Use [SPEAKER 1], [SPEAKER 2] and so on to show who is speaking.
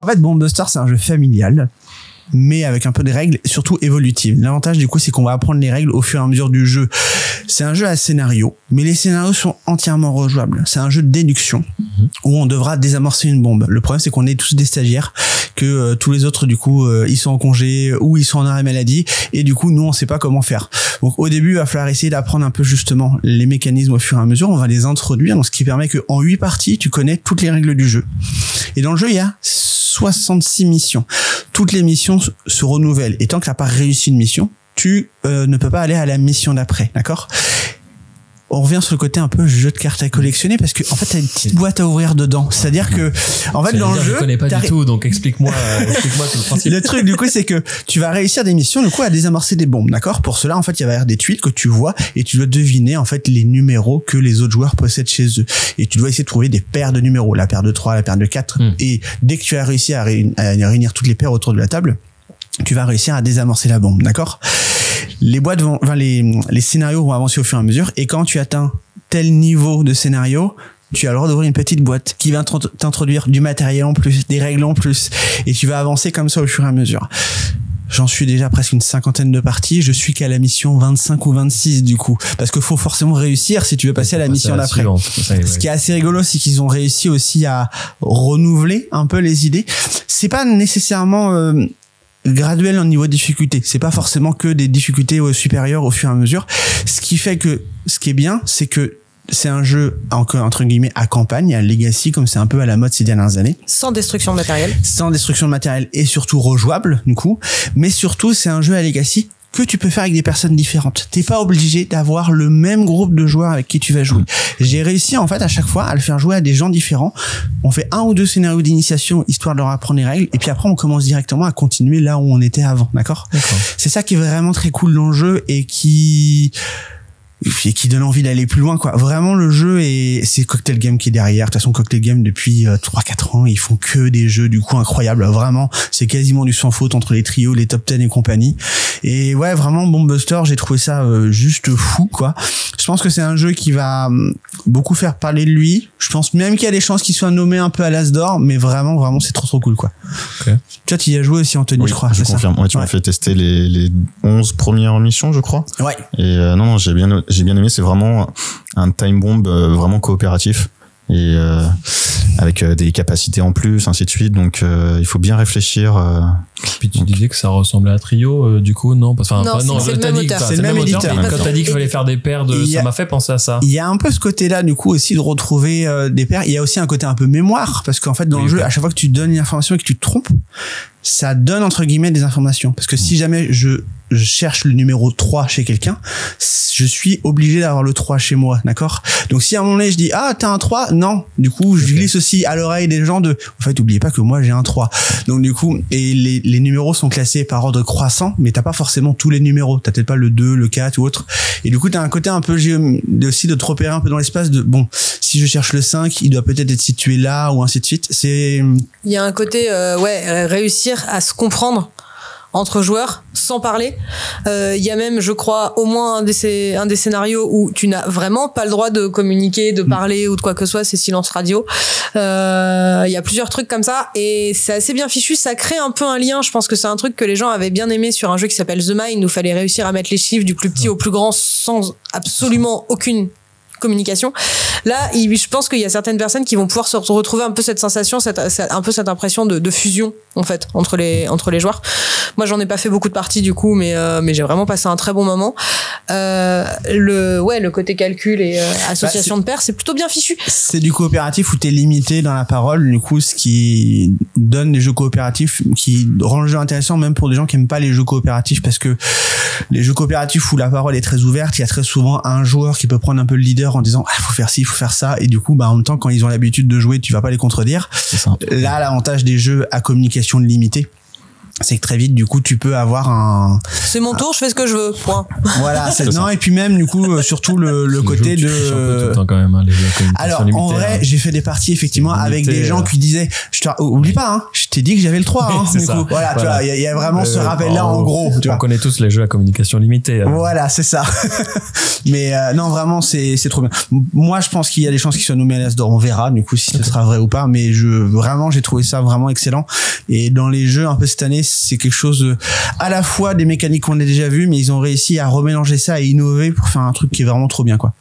[SPEAKER 1] En fait, Bomb Buster, c'est un jeu familial, mais avec un peu des règles, surtout évolutives. L'avantage du coup, c'est qu'on va apprendre les règles au fur et à mesure du jeu. C'est un jeu à scénario, mais les scénarios sont entièrement rejouables. C'est un jeu de déduction où on devra désamorcer une bombe. Le problème, c'est qu'on est tous des stagiaires, que tous les autres du coup ils sont en congé ou ils sont en arrêt maladie, et du coup nous on sait pas comment faire. Donc au début il va falloir essayer d'apprendre un peu justement les mécanismes au fur et à mesure. On va les introduire, donc ce qui permet que en 8 parties tu connais toutes les règles du jeu. Et dans le jeu il y a 66 missions. Toutes les missions se renouvellent, et tant que t'as pas réussi une mission, tu ne peux pas aller à la mission d'après, d'accord? On revient sur le côté un peu jeu de cartes à collectionner, parce que en fait t'as une petite boîte à ouvrir dedans. C'est-à-dire que en fait dans le jeu,
[SPEAKER 2] je connais pas du tout, donc explique-moi tout le principe.
[SPEAKER 1] Le truc du coup, c'est que tu vas réussir des missions du coup à désamorcer des bombes, d'accord? Pour cela en fait il va y avoir des tuiles que tu vois, et tu dois deviner en fait les numéros que les autres joueurs possèdent chez eux, et tu dois essayer de trouver des paires de numéros, la paire de 3, la paire de 4, et dès que tu as réussi à réunir toutes les paires autour de la table, tu vas réussir à désamorcer la bombe, d'accord? Les boîtes vont, enfin les scénarios vont avancer au fur et à mesure, et quand tu atteins tel niveau de scénario, tu as le droit d'ouvrir une petite boîte qui va t'introduire du matériel en plus, des règles en plus, et tu vas avancer comme ça au fur et à mesure. J'en suis déjà presque une 50aine de parties, je suis qu'à la mission 25 ou 26 du coup, parce que faut forcément réussir si tu veux passer à la mission d'après. Ce qui est assez rigolo, c'est qu'ils ont réussi aussi à renouveler un peu les idées. C'est pas nécessairement graduel en niveau de difficulté, c'est pas forcément que des difficultés supérieures au fur et à mesure. Ce qui fait que ce qui est bien, c'est que c'est un jeu entre guillemets à campagne, à legacy, comme c'est un peu à la mode ces dernières années.
[SPEAKER 3] Sans destruction de matériel.
[SPEAKER 1] Sans destruction de matériel, et surtout rejouable du coup. Mais surtout c'est un jeu à legacy que tu peux faire avec des personnes différentes. T'es pas obligé d'avoir le même groupe de joueurs avec qui tu vas jouer. J'ai réussi en fait à chaque fois à le faire jouer à des gens différents. On fait 1 ou 2 scénarios d'initiation histoire de leur apprendre les règles, et puis après on commence directement à continuer là où on était avant, d'accord? C'est ça qui est vraiment très cool dans le jeu, et qui donne envie d'aller plus loin, quoi. Vraiment, le jeu, et c'est Cocktail Game qui est derrière. De toute façon, Cocktail Game, depuis 3-4 ans, ils font que des jeux, du coup, incroyables. Vraiment, c'est quasiment du sans faute entre les trios, les top 10 et compagnie. Et ouais, vraiment, Bomb Buster, j'ai trouvé ça juste fou, quoi. Je pense que c'est un jeu qui va beaucoup faire parler de lui. Je pense même qu'il y a des chances qu'il soit nommé un peu à l'As d'or, mais vraiment, c'est trop cool, quoi.
[SPEAKER 4] Okay.
[SPEAKER 1] Toi, tu y as joué aussi, Anthony,
[SPEAKER 4] oui,
[SPEAKER 1] je crois.
[SPEAKER 4] Je confirme. Ouais, tu m'as fait tester les 11 premières missions, je crois.
[SPEAKER 1] Ouais.
[SPEAKER 4] Et non, j'ai bien aimé. C'est vraiment un time bomb vraiment coopératif, et avec des capacités en plus, ainsi de suite. Donc il faut bien réfléchir.
[SPEAKER 2] Puis tu disais que ça ressemblait à Trio, du coup non,
[SPEAKER 3] c'est le même auteur.
[SPEAKER 1] C'est le même éditeur.
[SPEAKER 2] Quand t'as dit qu'il fallait faire des paires ça m'a fait penser à ça.
[SPEAKER 1] Il y a un peu ce côté-là du coup aussi de retrouver des paires. Il y a aussi un côté un peu mémoire, parce qu'en fait dans le jeu, à chaque fois que tu donnes une information et que tu te trompes, ça donne entre guillemets des informations. Parce que si jamais je cherche le numéro 3 chez quelqu'un, je suis obligé d'avoir le 3 chez moi, d'accord? Donc si à un moment donné je dis ah t'as un 3, non, du coup je glisse aussi à l'oreille des gens en fait oubliez pas que moi j'ai un 3. Donc du coup, et les numéros sont classés par ordre croissant, mais t'as pas forcément tous les numéros, t'as peut-être pas le 2, le 4 ou autre, et du coup t'as un côté un peu aussi de te repérer un peu dans l'espace, de bon, si je cherche le 5 il doit peut-être être situé là, ou ainsi de suite. Il
[SPEAKER 3] y a un côté réussir à se comprendre entre joueurs sans parler. Il y a même, je crois, au moins un des scénarios où tu n'as vraiment pas le droit de communiquer, de parler ou de quoi que ce soit, c'est silence radio. Il y a plusieurs trucs comme ça, et c'est assez bien fichu. Ça crée un peu un lien. Je pense que c'est un truc que les gens avaient bien aimé sur un jeu qui s'appelle The Mind, où il fallait réussir à mettre les chiffres du plus petit au plus grand sans absolument aucune communication. Là, je pense qu'il y a certaines personnes qui vont pouvoir se retrouver un peu cette sensation, un peu cette impression de fusion en fait entre les joueurs. Moi, j'en ai pas fait beaucoup de parties du coup, mais j'ai vraiment passé un très bon moment. Le côté calcul et association de pairs, c'est plutôt bien fichu.
[SPEAKER 1] C'est du coopératif où t'es limité dans la parole, du coup, ce qui donne des jeux coopératifs, qui rend le jeu intéressant même pour des gens qui aiment pas les jeux coopératifs, parce que les jeux coopératifs où la parole est très ouverte, il y a très souvent un joueur qui peut prendre un peu le leader en disant faut faire ci, faut faire ça, et du coup en même temps quand ils ont l'habitude de jouer, tu vas pas les contredire. Là, l'avantage des jeux à communication limitée, c'est que très vite du coup tu peux avoir un
[SPEAKER 3] C'est mon tour, je fais ce que je veux. Point.
[SPEAKER 1] voilà non et puis même du coup surtout le côté
[SPEAKER 2] tu triches un peu tout le temps quand même, hein, les jeux à communication
[SPEAKER 1] alors
[SPEAKER 2] limitée,
[SPEAKER 1] en vrai j'ai fait des parties effectivement avec des gens qui disaient oublie pas hein, je t'ai dit que j'avais le 3 hein,
[SPEAKER 2] c'est
[SPEAKER 1] du
[SPEAKER 2] ça.
[SPEAKER 1] coup voilà. Tu vois il y a vraiment ce rappel là en gros tu vois.
[SPEAKER 2] On connaît tous les jeux à communication limitée alors.
[SPEAKER 1] Voilà c'est ça mais non vraiment c'est trop bien. Moi je pense qu'il y a des chances qu'il soit nommé à l'As d'Or, on verra du coup si ce sera vrai ou pas, mais vraiment j'ai trouvé ça vraiment excellent. Et dans les jeux un peu cette année c'est quelque chose à la fois des mécaniques qu'on a déjà vues, mais ils ont réussi à remélanger ça et innover pour faire un truc qui est vraiment trop bien quoi.